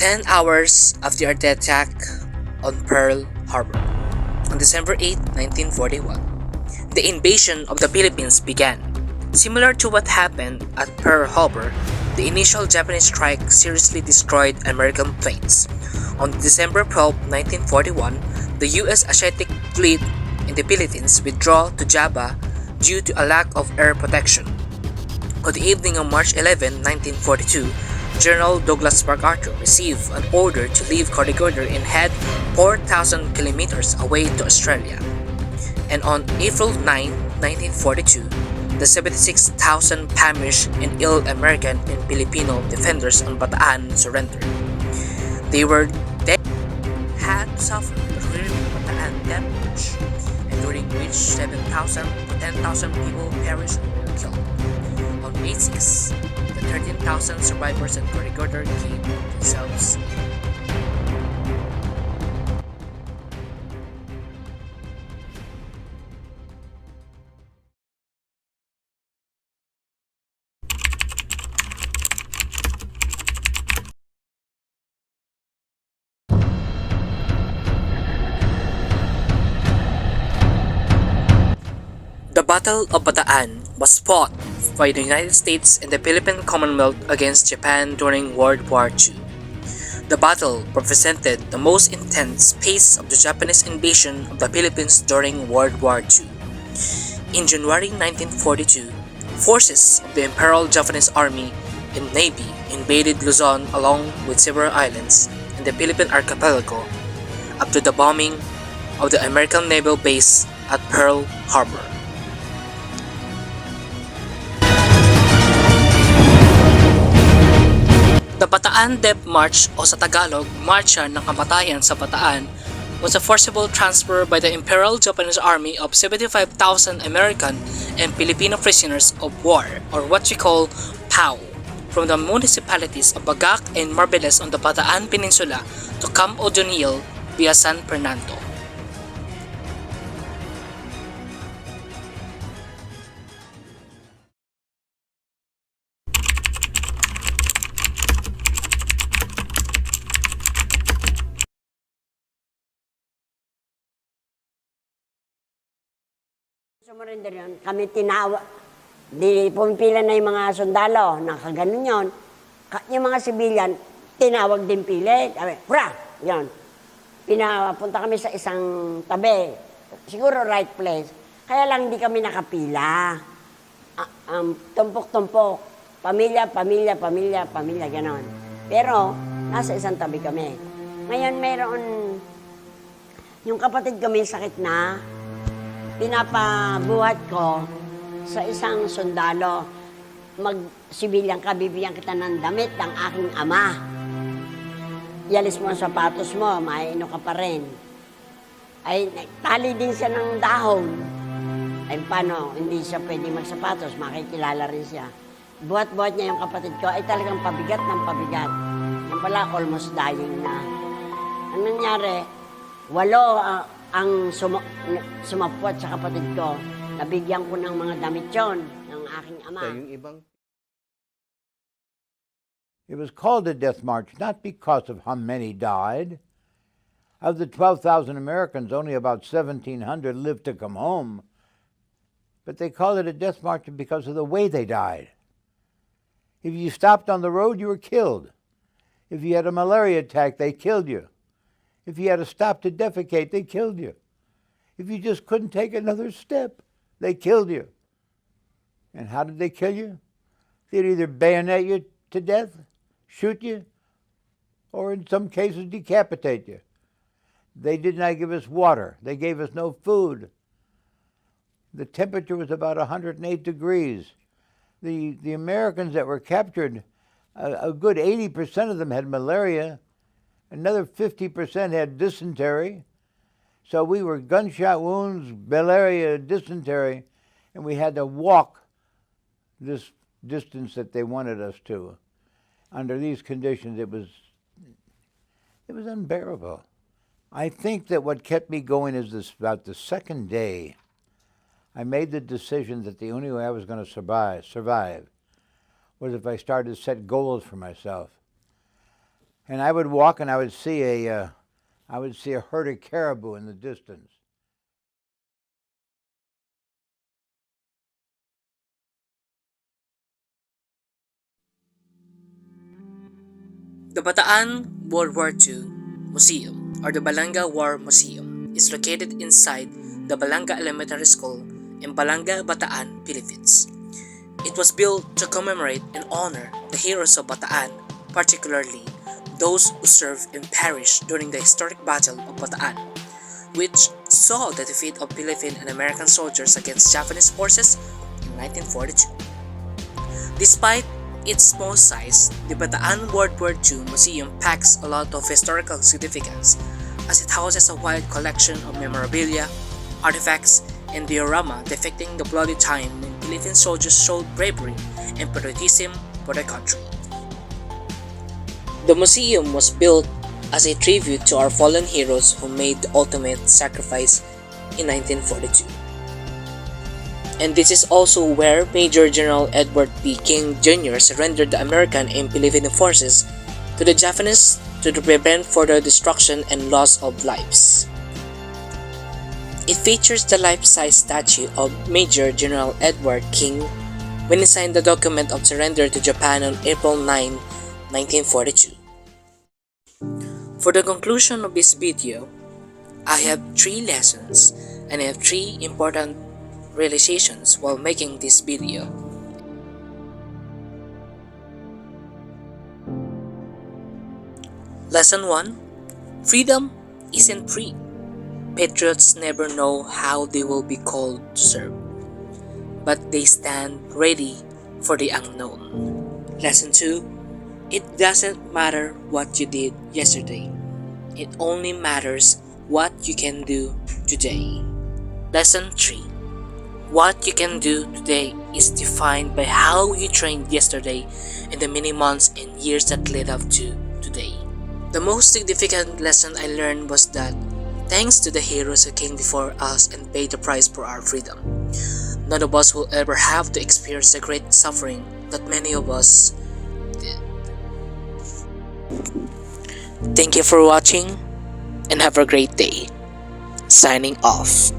10 hours after the attack on Pearl Harbor, on December 8, 1941, the invasion of the Philippines began. Similar to what happened at Pearl Harbor, the initial Japanese strike seriously destroyed American planes. On December 12, 1941, the U.S. Asiatic Fleet in the Philippines withdrew to Java due to a lack of air protection. On the evening of March 11, 1942, General Douglas MacArthur received an order to leave Corregidor and head 4,000 kilometers away to Australia. And on April 9, 1942, the 76,000 famished and ill American and Filipino defenders on Bataan surrendered. They were then had to suffer the horrific Bataan death march, and during which 7,000 to 10,000 people perished or were killed. On May 6, the 13,000 survivors in Corregidor gave themselves. The Battle of Bataan was fought by the United States and the Philippine Commonwealth against Japan during World War II. The battle represented the most intense phase of the Japanese invasion of the Philippines during World War II. In January 1942, forces of the Imperial Japanese Army and Navy invaded Luzon along with several islands in the Philippine archipelago after the bombing of the American naval base at Pearl Harbor. The Bataan Death March o sa Tagalog, Marcha ng Kamatayan sa Bataan was a forcible transfer by the Imperial Japanese Army of 75,000 American and Filipino prisoners of war, or what we call POW, from the municipalities of Bagak and Marbeles on the Bataan Peninsula to Camp O'Donnell via San Fernando. Sumurinder yun, kami di pumipila na yung mga sundalo, nakaganon yun. Yung mga sibilyan, tinawag din pilit. Hurra! Yun. Pinapunta kami sa isang tabi, siguro right place. Kaya lang hindi kami nakapila. Tumpok-tumpok, pamilya, ganon. Pero, nasa isang tabi kami. Ngayon, mayroon, yung kapatid kami sakit na, pinapabuhat ko sa isang sundalo, magsibilyang ka, bibigyan kita ng damit ng aking ama. Ialis mo ang sapatos mo, maino ka pa rin. Ay, tali din siya ng dahon. Ay, paano? Hindi siya pwede magsapatos, makikilala rin siya. Buhat-buhat niya yung kapatid ko, ay talagang pabigat ng pabigat. Yung pala, almost dying na. Ang nangyari, 8 ang sumapwat sa kapatid ko, nabigyan ko ng mga damit yun ng aking ama. It was called a death march not because of how many died. Of the 12,000 Americans, only about 1,700 lived to come home. But they called it a death march because of the way they died. If you stopped on the road, you were killed. If you had a malaria attack, they killed you. If you had to stop to defecate, they killed you. If you just couldn't take another step, they killed you. And how did they kill you? They'd either bayonet you to death, shoot you, or in some cases decapitate you. They did not give us water. They gave us no food. The temperature was about 108 degrees. The Americans that were captured, a good 80% of them had malaria. Another 50% had dysentery. So we were gunshot wounds, malaria, dysentery, and we had to walk this distance that they wanted us to. Under these conditions, it was unbearable. I think that what kept me going is this: about the second day, I made the decision that the only way I was going to survive was if I started to set goals for myself. And I would walk and I would see a herd of caribou in the distance. The Bataan World War II Museum, or the Balanga War Museum, is located inside the Balanga Elementary School in Balanga, Bataan, Philippines. It was built to commemorate and honor the heroes of Bataan, particularly those who served and perished during the historic Battle of Bataan, which saw the defeat of Philippine and American soldiers against Japanese forces in 1942. Despite its small size, the Bataan World War II Museum packs a lot of historical significance as it houses a wide collection of memorabilia, artifacts, and diorama depicting the bloody time when Philippine soldiers showed bravery and patriotism for their country. The museum was built as a tribute to our fallen heroes who made the ultimate sacrifice in 1942. And this is also where Major General Edward P. King Jr. surrendered the American and Filipino forces to the Japanese to prevent further destruction and loss of lives. It features the life-size statue of Major General Edward King when he signed the document of surrender to Japan on April 9, 1942. For the conclusion of this video, I have 3 lessons and I have 3 important realizations while making this video. Lesson 1. Freedom isn't free. Patriots never know how they will be called to serve, but they stand ready for the unknown. Lesson 2. It doesn't matter what you did yesterday. It only matters what you can do today. Lesson 3. What you can do today is defined by how you trained yesterday and the many months and years that led up to today. The most significant lesson I learned was that thanks to the heroes who came before us and paid the price for our freedom, none of us will ever have to experience the great suffering that many of us did. Thank you for watching and have a great day. Signing off.